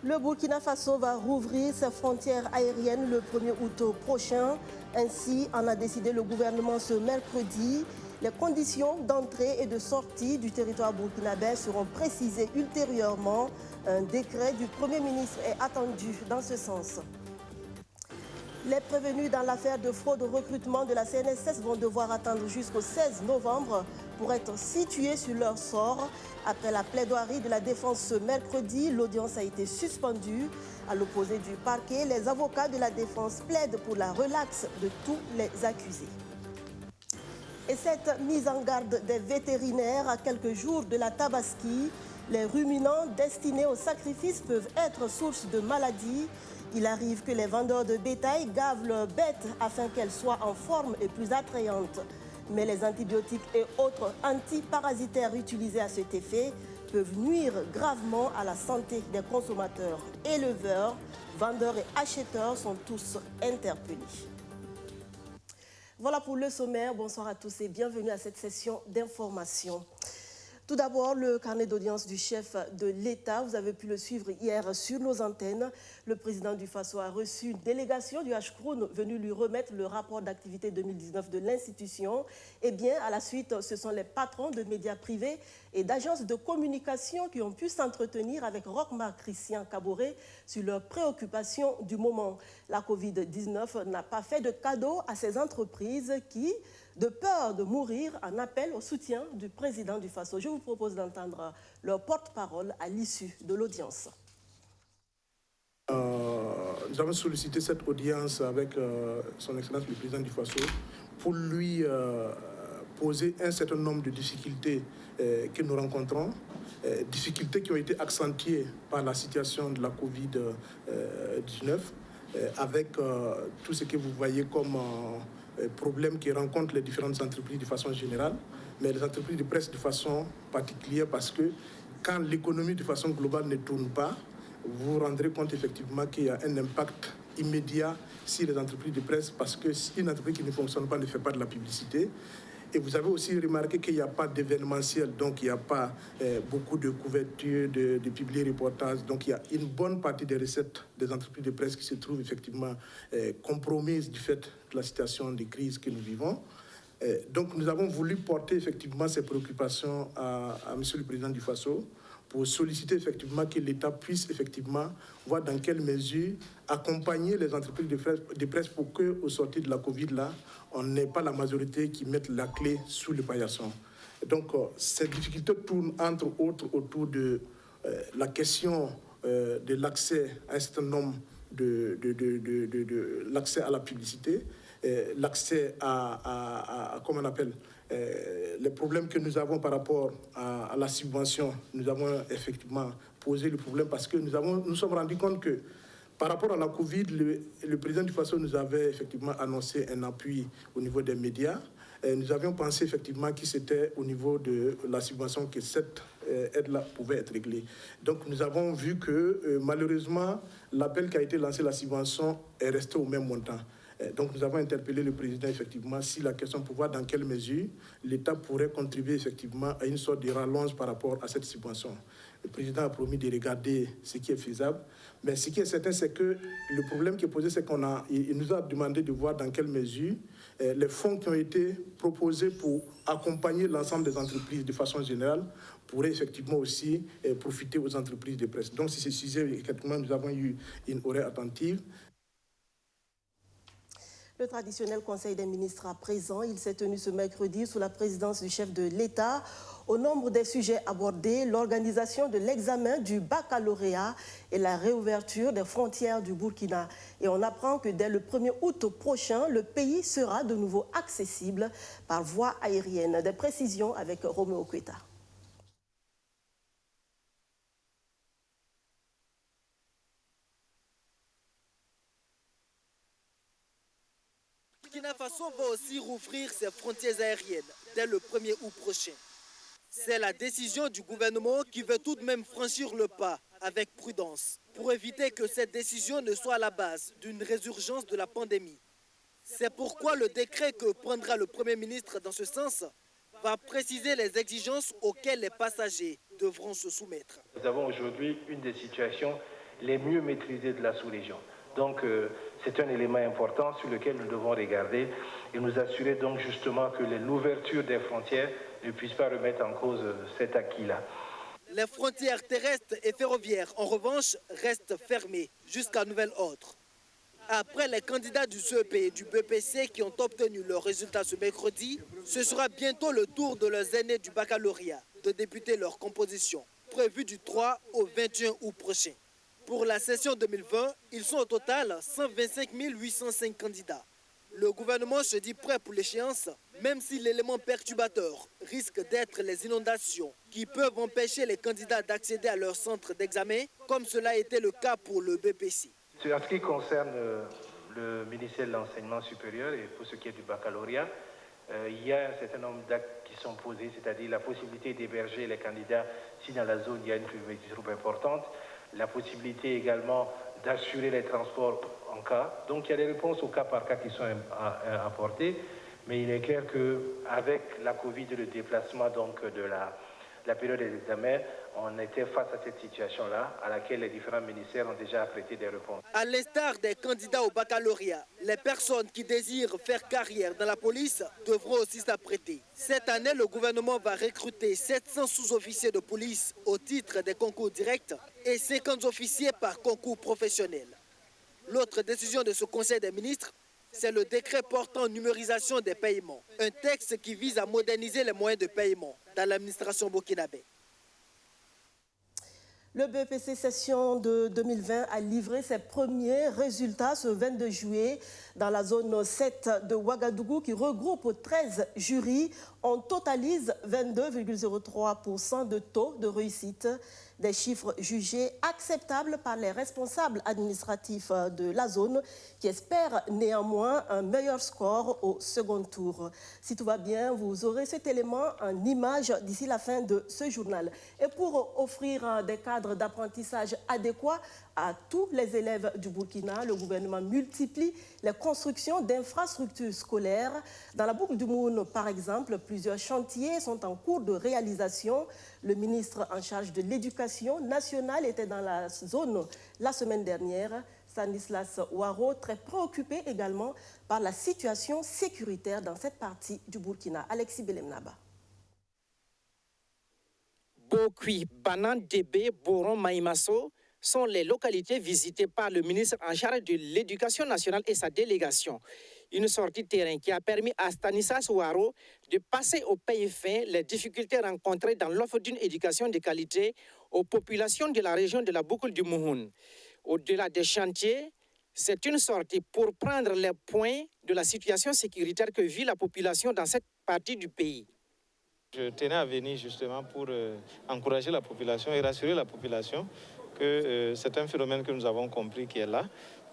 Le Burkina Faso va rouvrir ses frontières aériennes le 1er août prochain. Ainsi en a décidé le gouvernement ce mercredi. Les conditions d'entrée et de sortie du territoire burkinabé seront précisées ultérieurement. Un décret du Premier ministre est attendu dans ce sens. Les prévenus dans l'affaire de fraude au recrutement de la CNSS vont devoir attendre jusqu'au 16 novembre pour être situés sur leur sort. Après la plaidoirie de la défense ce mercredi, l'audience a été suspendue. À l'opposé du parquet, les avocats de la défense plaident pour la relaxe de tous les accusés. Et cette mise en garde des vétérinaires à quelques jours de la Tabaski, les ruminants destinés au sacrifice peuvent être source de maladies. Il arrive que les vendeurs de bétail gavent leurs bêtes afin qu'elles soient en forme et plus attrayantes. Mais les antibiotiques et autres antiparasitaires utilisés à cet effet peuvent nuire gravement à la santé des consommateurs. Éleveurs, vendeurs et acheteurs sont tous interpellés. Voilà pour le sommaire. Bonsoir à tous et bienvenue à cette session d'information. Tout d'abord, le carnet d'audience du chef de l'État. Vous avez pu le suivre hier sur nos antennes. Le président du Faso a reçu une délégation du HCROUN venue lui remettre le rapport d'activité 2019 de l'institution. Et bien, à la suite, ce sont les patrons de médias privés et d'agences de communication qui ont pu s'entretenir avec Rochmar Christian Kaboré sur leurs préoccupations du moment. La Covid-19 n'a pas fait de cadeau à ces entreprises qui, de peur de mourir, en appellent au soutien du président du Faso. Je vous propose d'entendre leur porte-parole à l'issue de l'audience. Nous avons sollicité cette audience avec son Excellence le président du Faso pour lui poser un certain nombre de difficultés que nous rencontrons, difficultés qui ont été accentuées par la situation de la Covid-19, avec tout ce que vous voyez comme problèmes qui rencontrent les différentes entreprises de façon générale, mais les entreprises de presse de façon particulière, parce que quand l'économie de façon globale ne tourne pas, vous vous rendrez compte effectivement qu'il y a un impact immédiat sur les entreprises de presse, parce que si une entreprise qui ne fonctionne pas ne fait pas de la publicité. Et vous avez aussi remarqué qu'il n'y a pas d'événementiel, donc il n'y a pas beaucoup de couverture, de publi-reportages. Donc il y a une bonne partie des recettes des entreprises de presse qui se trouvent effectivement compromises du fait de la situation de crise que nous vivons. Donc nous avons voulu porter effectivement ces préoccupations à M. le Président du Faso pour solliciter effectivement que l'État puisse effectivement voir dans quelle mesure accompagner les entreprises de presse pour qu'au sortir de la Covid, là, on n'ait pas la majorité qui mette la clé sous le paillasson. Donc, ces difficultés tournent entre autres autour de la question de l'accès à un certain nombre l'accès à la publicité, l'accès à comment on appelle, les problèmes que nous avons par rapport à la subvention. Nous avons effectivement posé le problème parce que nous sommes rendus compte que par rapport à la Covid, le président du Faso nous avait effectivement annoncé un appui au niveau des médias. Nous avions pensé effectivement que c'était au niveau de la subvention que cette aide-là pouvait être réglée. Donc nous avons vu que malheureusement, l'appel qui a été lancé, la subvention, est resté au même montant. Donc nous avons interpellé le président effectivement si la question pour voir dans quelle mesure l'État pourrait contribuer effectivement à une sorte de rallonge par rapport à cette subvention. Le président a promis de regarder ce qui est faisable, mais ce qui est certain, c'est que le problème qui est posé, c'est qu'il nous a demandé de voir dans quelle mesure les fonds qui ont été proposés pour accompagner l'ensemble des entreprises de façon générale pourraient effectivement aussi profiter aux entreprises de presse. Donc c'est ce sujet, effectivement, nous avons eu une oreille attentive. Le traditionnel Conseil des ministres à présent, il s'est tenu ce mercredi sous la présidence du chef de l'État. Au nombre des sujets abordés, l'organisation de l'examen du baccalauréat et la réouverture des frontières du Burkina. Et on apprend que dès le 1er août prochain, le pays sera de nouveau accessible par voie aérienne. Des précisions avec Roméo Kweta. Burkina Faso va aussi rouvrir ses frontières aériennes dès le 1er août prochain. C'est la décision du gouvernement qui veut tout de même franchir le pas avec prudence pour éviter que cette décision ne soit à la base d'une résurgence de la pandémie. C'est pourquoi le décret que prendra le Premier ministre dans ce sens va préciser les exigences auxquelles les passagers devront se soumettre. Nous avons aujourd'hui une des situations les mieux maîtrisés de la sous-région. Donc, c'est un élément important sur lequel nous devons regarder et nous assurer donc justement que l'ouverture des frontières ne puisse pas remettre en cause cet acquis-là. Les frontières terrestres et ferroviaires, en revanche, restent fermées jusqu'à nouvel ordre. Après les candidats du CEP et du BPC qui ont obtenu leurs résultats ce mercredi, ce sera bientôt le tour de leurs aînés du baccalauréat de débuter leur composition, prévue du 3 au 21 août prochain. Pour la session 2020, ils sont au total 125 805 candidats. Le gouvernement se dit prêt pour l'échéance, même si l'élément perturbateur risque d'être les inondations qui peuvent empêcher les candidats d'accéder à leur centre d'examen, comme cela a été le cas pour le BPC. En ce qui concerne le ministère de l'Enseignement supérieur et pour ce qui est du baccalauréat, il y a un certain nombre d'actes qui sont posés, c'est-à-dire la possibilité d'héberger les candidats si dans la zone il y a une pluviométrie trop importante, la possibilité également d'assurer les transports en cas. Donc il y a des réponses au cas par cas qui sont apportées, mais il est clair qu'avec la Covid et le déplacement donc, de la période des examens, on était face à cette situation-là, à laquelle les différents ministères ont déjà apprêté des réponses. À l'instar des candidats au baccalauréat, les personnes qui désirent faire carrière dans la police devront aussi s'apprêter. Cette année, le gouvernement va recruter 700 sous-officiers de police au titre des concours directs et 50 officiers par concours professionnel. L'autre décision de ce Conseil des ministres, c'est le décret portant numérisation des paiements, un texte qui vise à moderniser les moyens de paiement dans l'administration burkinabé. Le BPC session de 2020 a livré ses premiers résultats ce 22 juillet dans la zone 7 de Ouagadougou qui regroupe 13 jurys. On totalise 22,03% de taux de réussite, des chiffres jugés acceptables par les responsables administratifs de la zone qui espèrent néanmoins un meilleur score au second tour. Si tout va bien, vous aurez cet élément en image d'ici la fin de ce journal. Et pour offrir des cadres d'apprentissage adéquats à tous les élèves du Burkina, le gouvernement multiplie les constructions d'infrastructures scolaires. Dans la boucle du Moun, par exemple, plusieurs chantiers sont en cours de réalisation. Le ministre en charge de l'éducation nationale était dans la zone la semaine dernière. Stanislas Ouaro, très préoccupé également par la situation sécuritaire dans cette partie du Burkina. Alexis Belemnaba. Bokui, Banan, Débé, Boron, Maïmasso sont les localités visitées par le ministre en charge de l'Éducation nationale et sa délégation. Une sortie de terrain qui a permis à Stanislas Ouaro de passer au peigne fin les difficultés rencontrées dans l'offre d'une éducation de qualité aux populations de la région de la boucle du Mouhoun. Au-delà des chantiers, c'est une sortie pour prendre les points de la situation sécuritaire que vit la population dans cette partie du pays. Je tenais à venir justement pour encourager la population et rassurer la population que c'est un phénomène que nous avons compris qui est là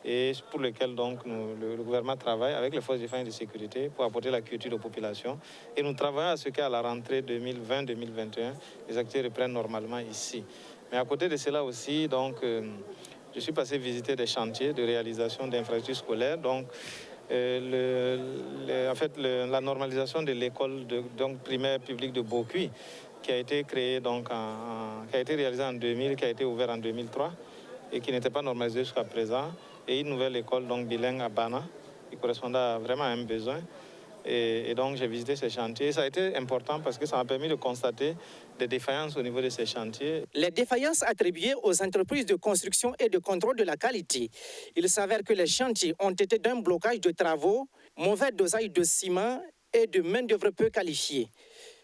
et pour lequel donc le gouvernement travaille avec les forces de défense et de sécurité pour apporter la quiétude aux populations. Et nous travaillons à ce qu'à la rentrée 2020-2021, les activités reprennent normalement ici. Mais à côté de cela aussi, donc, je suis passé visiter des chantiers de réalisation d'infrastructures scolaires. Donc, la normalisation de l'école primaire publique de Bokui, qui a été créée, donc, qui a été réalisée en 2000, qui a été ouverte en 2003 et qui n'était pas normalisée jusqu'à présent. Et une nouvelle école donc, bilingue à Bana, qui correspondait vraiment à un besoin. Et donc j'ai visité ces chantiers. Ça a été important parce que ça m'a permis de constater des défaillances au niveau de ces chantiers. Les défaillances attribuées aux entreprises de construction et de contrôle de la qualité. Il s'avère que les chantiers ont été d'un blocage de travaux, mauvais dosage de ciment et de main-d'œuvre peu qualifiée.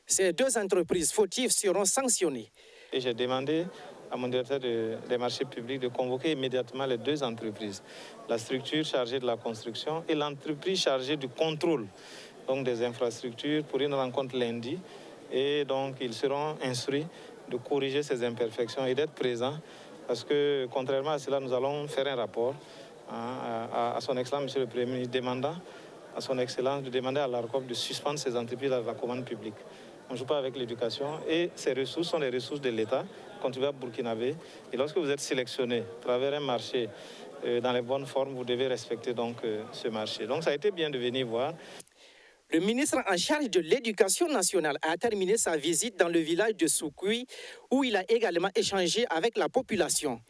Ces deux entreprises fautives seront sanctionnées. Et j'ai demandé à mon directeur des marchés publics de convoquer immédiatement les deux entreprises, la structure chargée de la construction et l'entreprise chargée du contrôle donc des infrastructures pour une rencontre lundi. Et donc, ils seront instruits de corriger ces imperfections et d'être présents parce que, contrairement à cela, nous allons faire un rapport à son Excellence, Monsieur le Premier ministre, demandant à son Excellence de demander à l'ARCOP de suspendre ces entreprises à la commande publique. On ne joue pas avec l'éducation et ces ressources sont les ressources de l'État, contribuables burkinabé. Et lorsque vous êtes sélectionné à travers un marché dans les bonnes formes, vous devez respecter donc ce marché. Donc ça a été bien de venir voir. Le ministre en charge de l'Éducation nationale a terminé sa visite dans le village de Soukoui, où il a également échangé avec la population.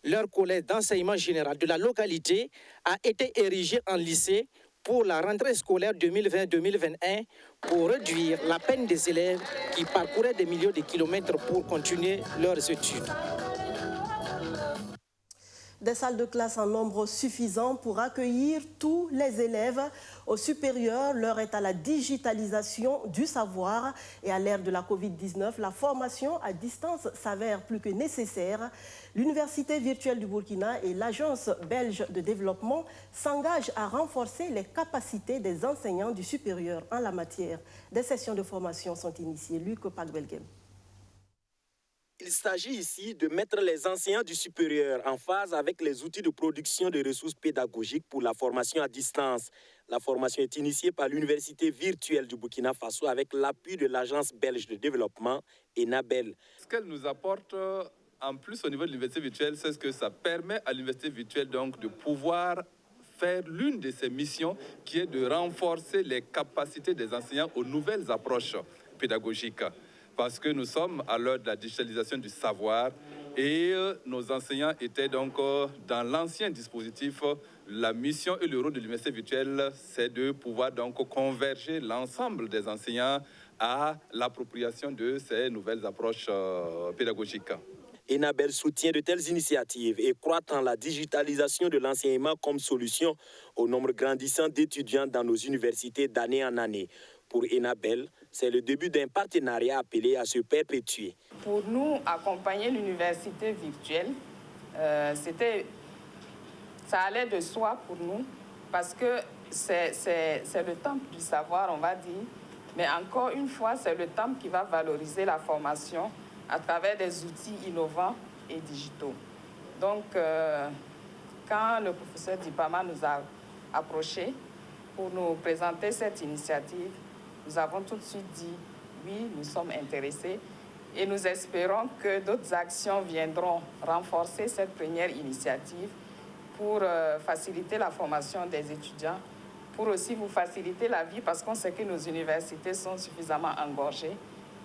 Leur collège d'enseignement général de la localité a été érigé en lycée pour la rentrée scolaire 2020-2021 pour réduire la peine des élèves qui parcouraient des millions de kilomètres pour continuer leurs études. Des salles de classe en nombre suffisant pour accueillir tous les élèves au supérieur. L'heure est à la digitalisation du savoir et à l'ère de la Covid-19, la formation à distance s'avère plus que nécessaire. L'Université virtuelle du Burkina et l'Agence belge de développement s'engagent à renforcer les capacités des enseignants du supérieur en la matière. Des sessions de formation sont initiées. Luc Pakbelgem. Il s'agit ici de mettre les enseignants du supérieur en phase avec les outils de production de ressources pédagogiques pour la formation à distance. La formation est initiée par l'Université virtuelle du Burkina Faso avec l'appui de l'Agence belge de développement et Enabel. Ce qu'elle nous apporte en plus au niveau de l'université virtuelle, c'est ce que ça permet à l'université virtuelle donc de pouvoir faire l'une de ses missions qui est de renforcer les capacités des enseignants aux nouvelles approches pédagogiques. Parce que nous sommes à l'heure de la digitalisation du savoir et nos enseignants étaient donc dans l'ancien dispositif. La mission et le rôle de l'université virtuelle, c'est de pouvoir donc converger l'ensemble des enseignants à l'appropriation de ces nouvelles approches pédagogiques. Enabel soutient de telles initiatives et croit en la digitalisation de l'enseignement comme solution au nombre grandissant d'étudiants dans nos universités d'année en année. Pour Enabel, c'est le début d'un partenariat appelé à se perpétuer. Pour nous, accompagner l'université virtuelle, ça allait de soi pour nous parce que c'est le temple du savoir, on va dire. Mais encore une fois, c'est le temple qui va valoriser la formation à travers des outils innovants et digitaux. Donc, quand le professeur Dipama nous a approchés pour nous présenter cette initiative, nous avons tout de suite dit oui, nous sommes intéressés et nous espérons que d'autres actions viendront renforcer cette première initiative pour faciliter la formation des étudiants, pour aussi vous faciliter la vie parce qu'on sait que nos universités sont suffisamment engorgées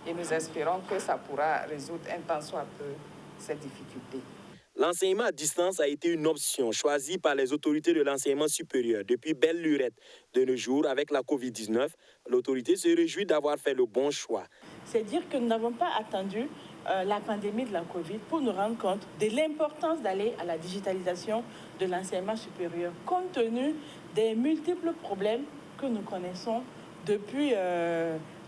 et nous espérons que ça pourra résoudre un tant soit peu ces difficultés. L'enseignement à distance a été une option choisie par les autorités de l'enseignement supérieur depuis belle lurette. De nos jours, avec la Covid-19, l'autorité se réjouit d'avoir fait le bon choix. C'est dire que nous n'avons pas attendu la pandémie de la Covid pour nous rendre compte de l'importance d'aller à la digitalisation de l'enseignement supérieur, compte tenu des multiples problèmes que nous connaissons depuis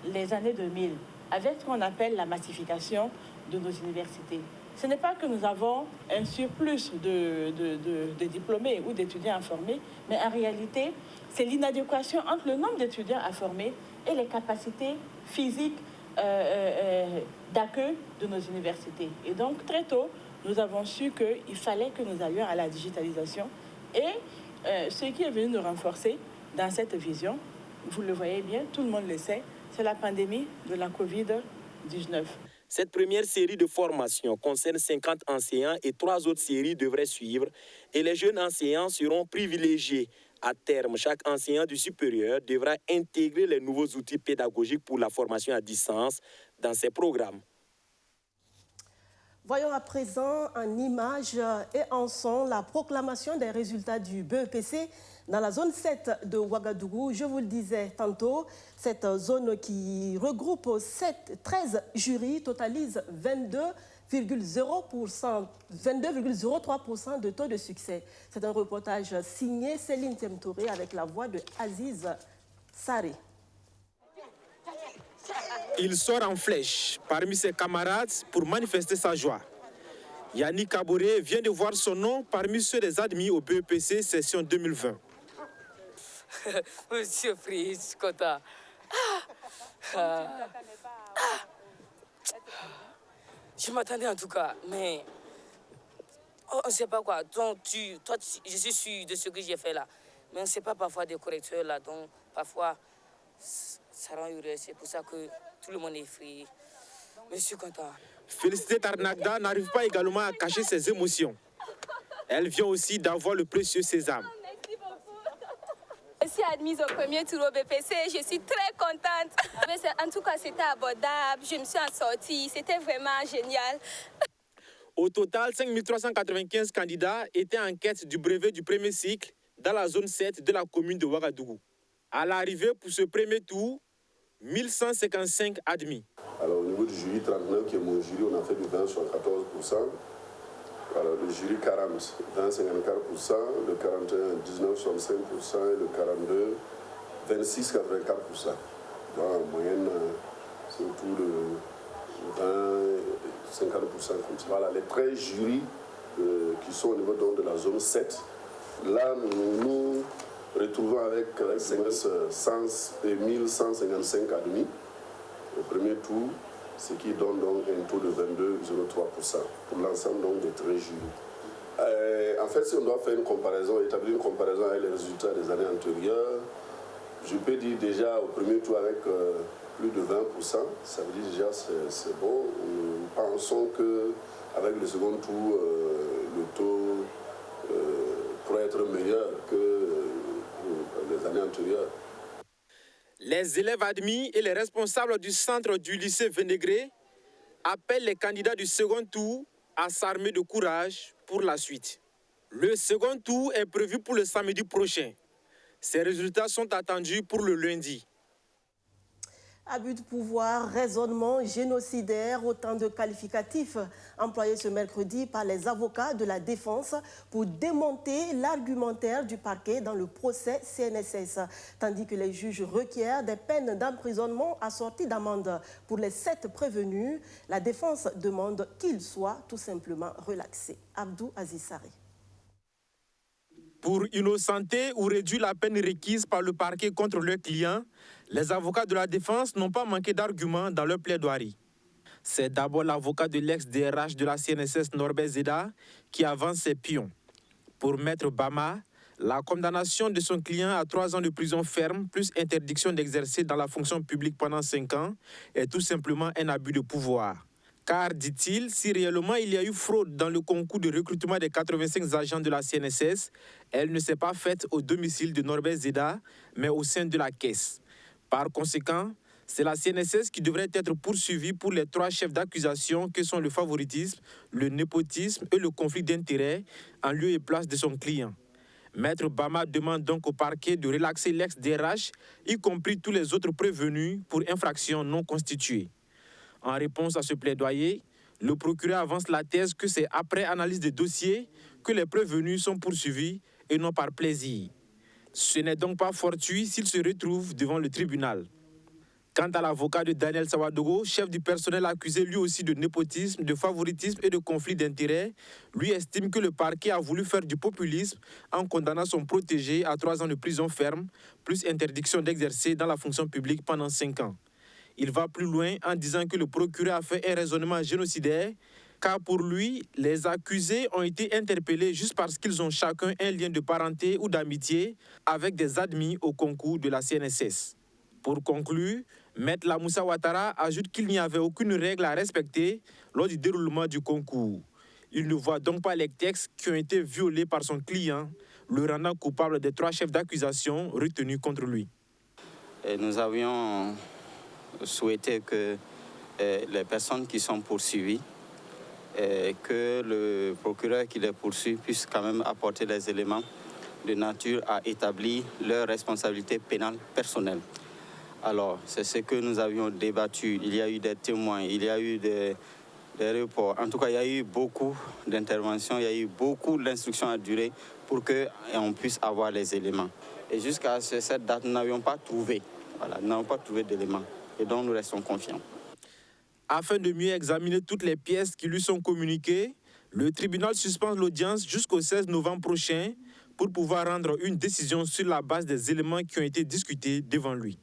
les années 2000, avec ce qu'on appelle la massification de nos universités. Ce n'est pas que nous avons un surplus de diplômés ou d'étudiants à former, mais en réalité, c'est l'inadéquation entre le nombre d'étudiants à former et les capacités physiques d'accueil de nos universités. Et donc, très tôt, nous avons su qu'il fallait que nous allions à la digitalisation. Et ce qui est venu nous renforcer dans cette vision, vous le voyez bien, tout le monde le sait, c'est la pandémie de la Covid-19. Cette première série de formations concerne 50 enseignants et 3 autres séries devraient suivre. Et les jeunes enseignants seront privilégiés. À terme, chaque enseignant du supérieur devra intégrer les nouveaux outils pédagogiques pour la formation à distance dans ses programmes. Voyons à présent en images et en son la proclamation des résultats du BEPC dans la zone 7 de Ouagadougou. Je vous le disais tantôt, cette zone qui regroupe 13 jurys totalise 22,03% de taux de succès. C'est un reportage signé Céline Temtouré avec la voix de Aziz Saré. Il sort en flèche parmi ses camarades pour manifester sa joie. Yannick Kaboré vient de voir son nom parmi ceux des admis au BEPC session 2020. Monsieur Free, je suis content. Je m'attendais en tout cas, mais on ne sait pas quoi. Donc, je suis sûr de ce que j'ai fait là. Mais on ne sait pas parfois des correcteurs là, donc parfois ça rend heureux. C'est pour ça que tout le monde est free. Mais je suis content. Félicité Tarnagda n'arrive pas également à cacher ses émotions. Elle vient aussi d'avoir le précieux sésame. Je suis admise au premier tour au BPC, je suis très contente. En tout cas, c'était abordable, je me suis en sortie, c'était vraiment génial. Au total, 5 395 candidats étaient en quête du brevet du premier cycle dans la zone 7 de la commune de Ouagadougou. À l'arrivée pour ce premier tour, 1155 admis. Alors au niveau du jury 39, qui est mon jury, on a fait du 20,74%. Alors le jury 40, 20,54%, le 41, 19,65% et le 42, 26,84%. Donc en moyenne, c'est autour de 20, 50% comme ça. Voilà, les 13 jurys qui sont au niveau donc, de la zone 7. Là, nous nous retrouvons avec 1155 admis au premier tour, ce qui donne donc un taux de 22,03% pour l'ensemble donc des 13 jurys. En fait, si on doit faire une comparaison, établir une comparaison avec les résultats des années antérieures, je peux dire déjà au premier tour avec plus de 20%, ça veut dire déjà c'est bon. Nous pensons qu'avec le second tour, le taux pourrait être meilleur que les années antérieures. Les élèves admis et les responsables du centre du lycée Vénégré appellent les candidats du second tour à s'armer de courage pour la suite. Le second tour est prévu pour le samedi prochain. Ces résultats sont attendus pour le lundi. Abus de pouvoir, raisonnement génocidaire, autant de qualificatifs employés ce mercredi par les avocats de la défense pour démonter l'argumentaire du parquet dans le procès CNSS, tandis que les juges requièrent des peines d'emprisonnement assorties d'amende. Pour les 7 prévenus, la défense demande qu'ils soient tout simplement relaxés. Abdou Azissari. Pour innocenter ou réduire la peine requise par le parquet contre leurs clients, les avocats de la défense n'ont pas manqué d'arguments dans leur plaidoirie. C'est d'abord l'avocat de l'ex-DRH de la CNSS Norbert Zeda qui avance ses pions. Pour Maître Bama, la condamnation de son client à 3 ans de prison ferme plus interdiction d'exercer dans la fonction publique pendant 5 ans est tout simplement un abus de pouvoir. Car, dit-il, si réellement il y a eu fraude dans le concours de recrutement des 85 agents de la CNSS, elle ne s'est pas faite au domicile de Norbert Zeda, mais au sein de la caisse. Par conséquent, c'est la CNSS qui devrait être poursuivie pour les 3 chefs d'accusation que sont le favoritisme, le népotisme et le conflit d'intérêts en lieu et place de son client. Maître Bama demande donc au parquet de relaxer l'ex-DRH, y compris tous les autres prévenus pour infractions non constituées. En réponse à ce plaidoyer, le procureur avance la thèse que c'est après analyse des dossiers que les prévenus sont poursuivis et non par plaisir. Ce n'est donc pas fortuit s'ils se retrouvent devant le tribunal. Quant à l'avocat de Daniel Sawadogo, chef du personnel accusé lui aussi de népotisme, de favoritisme et de conflit d'intérêts, lui estime que le parquet a voulu faire du populisme en condamnant son protégé à 3 ans de prison ferme, plus interdiction d'exercer dans la fonction publique pendant 5 ans. Il va plus loin en disant que le procureur a fait un raisonnement génocidaire, car pour lui, les accusés ont été interpellés juste parce qu'ils ont chacun un lien de parenté ou d'amitié avec des admis au concours de la CNSS. Pour conclure, Maître Lamoussa Ouattara ajoute qu'il n'y avait aucune règle à respecter lors du déroulement du concours. Il ne voit donc pas les textes qui ont été violés par son client, le rendant coupable des 3 chefs d'accusation retenus contre lui. Et nous avions souhaité que les personnes qui sont poursuivies, que le procureur qui les poursuit puisse quand même apporter les éléments de nature à établir leur responsabilité pénale personnelle. Alors, c'est ce que nous avions débattu. Il y a eu des témoins, il y a eu des reports. En tout cas, il y a eu beaucoup d'interventions, il y a eu beaucoup d'instructions à durer pour qu'on puisse avoir les éléments. Et jusqu'à cette date, nous n'avions pas trouvé. Voilà, nous n'avons pas trouvé d'éléments. Et donc, nous restons confiants. Afin de mieux examiner toutes les pièces qui lui sont communiquées, le tribunal suspend l'audience jusqu'au 16 novembre prochain pour pouvoir rendre une décision sur la base des éléments qui ont été discutés devant lui.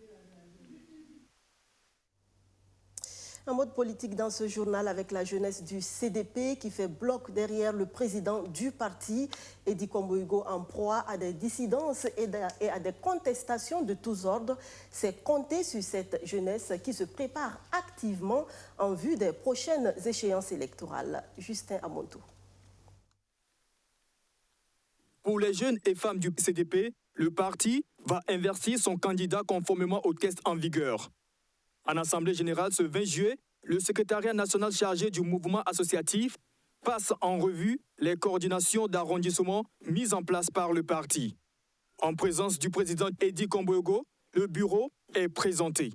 Un mode politique dans ce journal avec la jeunesse du CDP qui fait bloc derrière le président du parti, Edi Kombo-Hugo, en proie à des dissidences et à des contestations de tous ordres. C'est compter sur cette jeunesse qui se prépare activement en vue des prochaines échéances électorales. Justin Amontou. Pour les jeunes et femmes du CDP, le parti va investir son candidat conformément aux tests en vigueur. En Assemblée générale ce 20 juillet, le secrétariat national chargé du mouvement associatif passe en revue les coordinations d'arrondissement mises en place par le parti. En présence du président Edi Komboyogo, le bureau est présenté.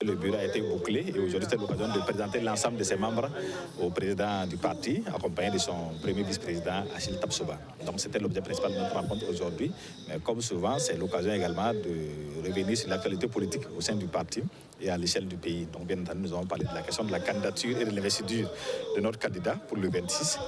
Le bureau a été bouclé et aujourd'hui c'est l'occasion de présenter l'ensemble de ses membres au président du parti, accompagné de son premier vice-président Achille Tapsoba. Donc c'était l'objet principal de notre rencontre aujourd'hui. Mais comme souvent, c'est l'occasion également de revenir sur l'actualité politique au sein du parti et à l'échelle du pays. Donc bien entendu, nous avons parlé de la question de la candidature et de l'investiture de notre candidat pour le 26,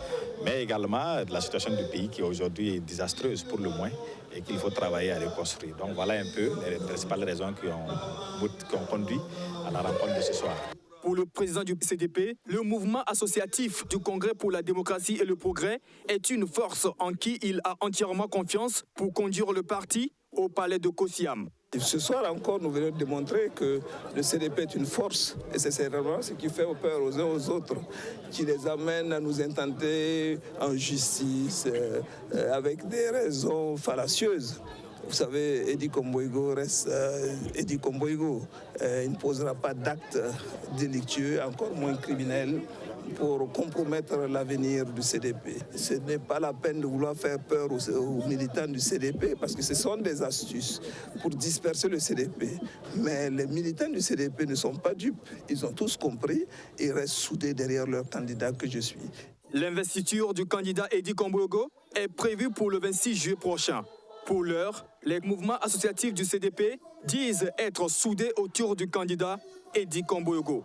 mais également de la situation du pays qui aujourd'hui est désastreuse pour le moins et qu'il faut travailler à reconstruire. Donc voilà un peu les principales raisons qui ont conduit à la rencontre de ce soir. Pour le président du CDP, le mouvement associatif du Congrès pour la démocratie et le progrès est une force en qui il a entièrement confiance pour conduire le parti au palais de Kosiam. Ce soir encore, nous venons de démontrer que le CDP est une force et c'est certainement ce qui fait peur aux uns aux autres, qui les amène à nous intenter en justice avec des raisons fallacieuses. Vous savez, Edi Komboyogo reste Edi Komboyogo. Il ne posera pas d'actes délictueux, encore moins criminels, pour compromettre l'avenir du CDP. Ce n'est pas la peine de vouloir faire peur aux militants du CDP parce que ce sont des astuces pour disperser le CDP. Mais les militants du CDP ne sont pas dupes. Ils ont tous compris et restent soudés derrière leur candidat que je suis. L'investiture du candidat Edi Komboyogo est prévue pour le 26 juillet prochain. Pour l'heure, les mouvements associatifs du CDP disent être soudés autour du candidat Edi Komboyogo.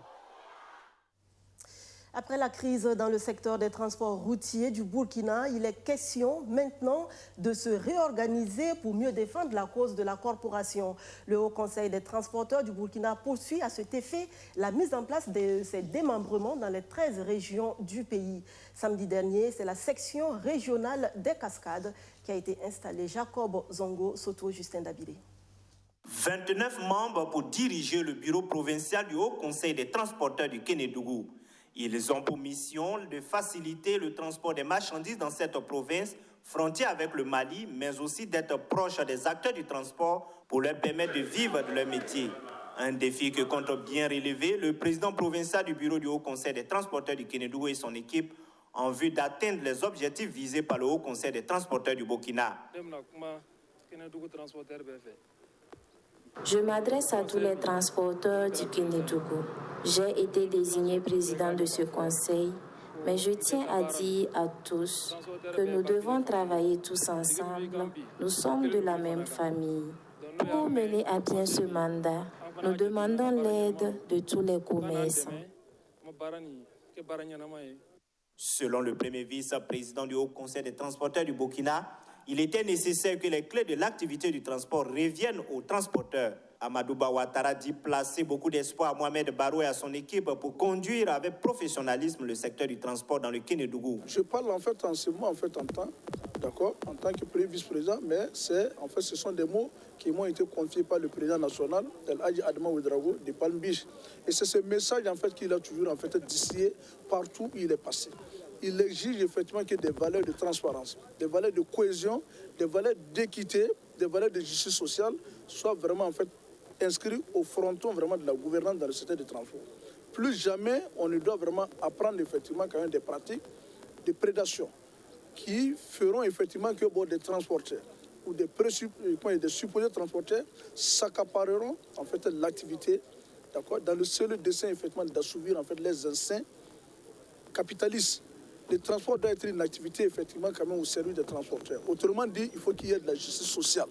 Après la crise dans le secteur des transports routiers du Burkina, il est question maintenant de se réorganiser pour mieux défendre la cause de la corporation. Le Haut Conseil des transporteurs du Burkina poursuit à cet effet la mise en place de ces démembrements dans les 13 régions du pays. Samedi dernier, c'est la section régionale des Cascades qui a été installée. Jacob Zongo, Soto, Justin Dabilé. 29 membres pour diriger le bureau provincial du Haut Conseil des transporteurs du Kénédougou. Ils ont pour mission de faciliter le transport des marchandises dans cette province, frontière avec le Mali, mais aussi d'être proche des acteurs du transport pour leur permettre de vivre de leur métier. Un défi que compte bien relever le président provincial du bureau du Haut Conseil des transporteurs du Kénédougou et son équipe en vue d'atteindre les objectifs visés par le Haut Conseil des transporteurs du Burkina. Je m'adresse à tous les transporteurs du Kénédougou. J'ai été désigné président de ce conseil, mais je tiens à dire à tous que nous devons travailler tous ensemble. Nous sommes de la même famille. Pour mener à bien ce mandat, nous demandons l'aide de tous les commerçants. Selon le premier vice-président du Haut Conseil des transporteurs du Burkina, il était nécessaire que les clés de l'activité du transport reviennent aux transporteurs. Amadou Ouattara dit placer beaucoup d'espoir à Mohamed Barou et à son équipe pour conduire avec professionnalisme le secteur du transport dans le Kénédougou. Je parle en fait en ce moment en tant que premier vice-président, mais ce sont des mots qui m'ont été confiés par le président national, El Hadji Adama Ouedraogo de Palm Beach. Et c'est ce message en fait qu'il a toujours distillé partout où il est passé. Il exige effectivement que des valeurs de transparence, des valeurs de cohésion, des valeurs d'équité, des valeurs de justice sociale soient vraiment en fait inscrits au fronton vraiment de la gouvernance dans le secteur des transports. Plus jamais, on ne doit vraiment apprendre effectivement quand même des pratiques de prédation qui feront effectivement que des transporteurs ou des supposés transporteurs s'accapareront en fait l'activité, dans le seul dessein effectivement d'assouvir en fait les instincts capitalistes. Le transport doit être une activité effectivement quand même au service des transporteurs. Autrement dit, il faut qu'il y ait de la justice sociale.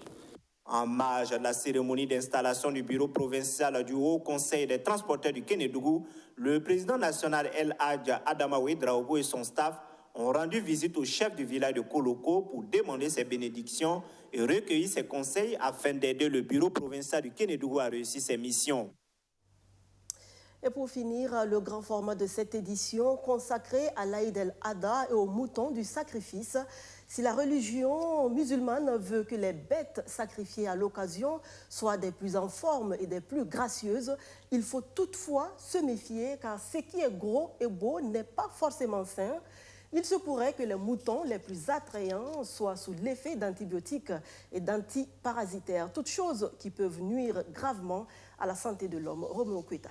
En marge de la cérémonie d'installation du bureau provincial du Haut Conseil des transporteurs du Kénédougou, le président national El Hadji Adama Ouedraogo et son staff ont rendu visite au chef du village de Koloko pour demander ses bénédictions et recueillir ses conseils afin d'aider le bureau provincial du Kénédougou à réussir ses missions. Et pour finir, le grand format de cette édition consacré à l'Aïd el-Adha et au mouton du sacrifice. Si la religion musulmane veut que les bêtes sacrifiées à l'occasion soient des plus en forme et des plus gracieuses, il faut toutefois se méfier car ce qui est gros et beau n'est pas forcément sain. Il se pourrait que les moutons les plus attrayants soient sous l'effet d'antibiotiques et d'antiparasitaires, toutes choses qui peuvent nuire gravement à la santé de l'homme. Roméo Kweta.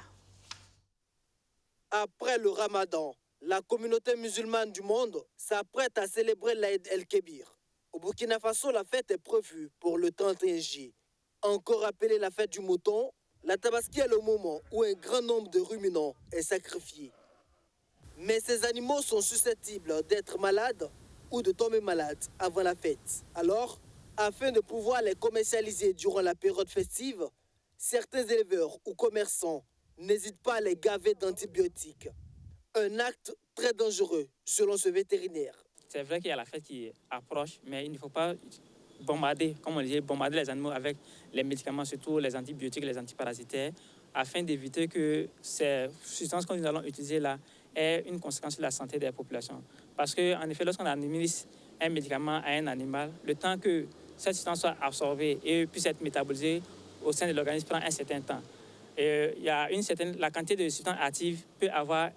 Après le ramadan, La communauté musulmane du monde s'apprête à célébrer l'Aïd el-Kébir. Au Burkina Faso, la fête est prévue pour le 31 juillet. Encore appelée la fête du mouton, la Tabaski est le moment où un grand nombre de ruminants est sacrifié. Mais ces animaux sont susceptibles d'être malades ou de tomber malades avant la fête. Alors, afin de pouvoir les commercialiser durant la période festive, certains éleveurs ou commerçants n'hésitent pas à les gaver d'antibiotiques. Un acte très dangereux selon ce vétérinaire. C'est vrai qu'il y a la fête qui approche, mais il ne faut pas bombarder, comme on disait, bombarder les animaux avec les médicaments, surtout les antibiotiques, les antiparasitaires, afin d'éviter que ces substances que nous allons utiliser là aient une conséquence sur la santé des populations. Parce qu'en effet, lorsqu'on administre un médicament à un animal, le temps que cette substance soit absorbée et puisse être métabolisée au sein de l'organisme prend un certain temps. Et la quantité de substances actives peut avoir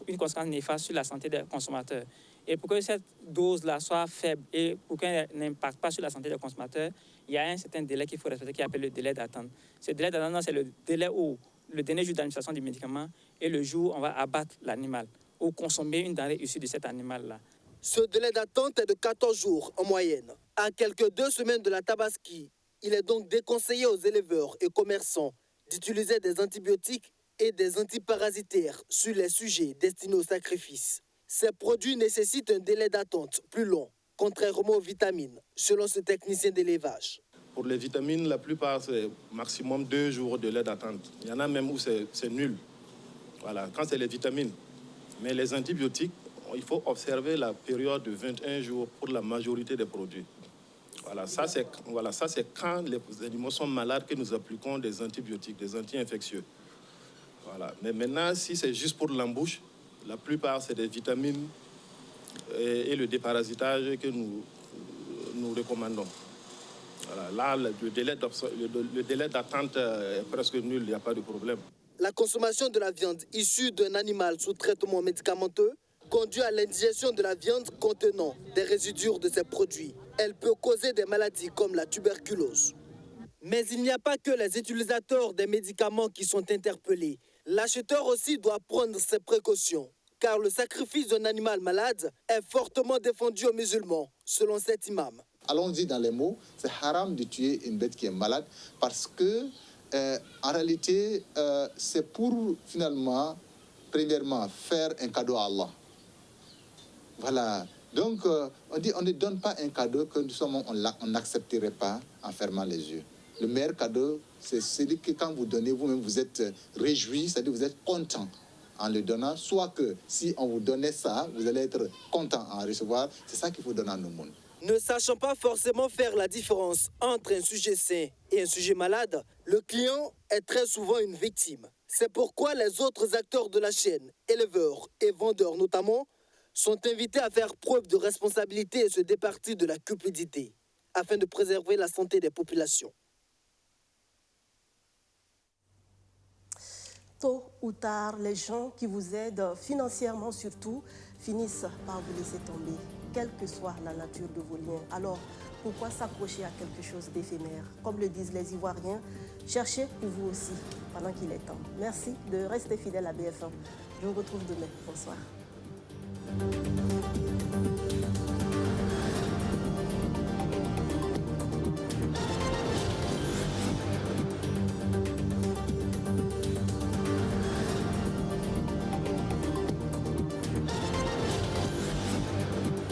une conséquence néfaste sur la santé des consommateurs. Et pour que cette dose-là soit faible et pour qu'elle n'impacte pas sur la santé des consommateurs, il y a un certain délai qu'il faut respecter qui appelle le délai d'attente. Ce délai d'attente, c'est le délai où le dernier jour d'administration du médicament et le jour où on va abattre l'animal ou consommer une denrée issue de cet animal-là. Ce délai d'attente est de 14 jours en moyenne. À quelques 2 semaines de la Tabaski, il est donc déconseillé aux éleveurs et commerçants d'utiliser des antibiotiques et des antiparasitaires sur les sujets destinés au sacrifice. Ces produits nécessitent un délai d'attente plus long, contrairement aux vitamines, selon ce technicien d'élevage. Pour les vitamines, la plupart, c'est maximum 2 jours de délai d'attente. Il y en a même où c'est nul. Voilà, quand c'est les vitamines. Mais les antibiotiques, il faut observer la période de 21 jours pour la majorité des produits. Voilà, ça c'est quand les animaux sont malades que nous appliquons des antibiotiques, des anti-infectieux. Voilà. Mais maintenant, si c'est juste pour l'embouche, la plupart c'est des vitamines et le déparasitage que nous recommandons. Voilà. Là, le délai d'attente est presque nul, il n'y a pas de problème. La consommation de la viande issue d'un animal sous traitement médicamenteux conduit à l'indigestion de la viande contenant des résidus de ces produits. Elle peut causer des maladies comme la tuberculose. Mais il n'y a pas que les utilisateurs des médicaments qui sont interpellés. L'acheteur aussi doit prendre ses précautions, car le sacrifice d'un animal malade est fortement défendu aux musulmans, selon cet imam. Allons-y dans les mots, c'est haram de tuer une bête qui est malade parce que, en réalité, c'est pour finalement, premièrement, faire un cadeau à Allah. Voilà. Donc, on dit on ne donne pas un cadeau que on n'accepterait pas en fermant les yeux. Le meilleur cadeau, c'est celui que quand vous donnez, vous-même, vous êtes réjoui, c'est-à-dire vous êtes content en le donnant. Soit que si on vous donnait ça, vous allez être content en recevoir. C'est ça qu'il faut donner à nos mondes. Ne sachant pas forcément faire la différence entre un sujet sain et un sujet malade, le client est très souvent une victime. C'est pourquoi les autres acteurs de la chaîne, éleveurs et vendeurs notamment, sont invités à faire preuve de responsabilité et se départir de la cupidité, afin de préserver la santé des populations. Tôt ou tard, les gens qui vous aident financièrement surtout finissent par vous laisser tomber, quelle que soit la nature de vos liens. Alors, pourquoi s'accrocher à quelque chose d'éphémère? Comme le disent les Ivoiriens, cherchez pour vous aussi, pendant qu'il est temps. Merci de rester fidèle à BF1. Je vous retrouve demain. Bonsoir.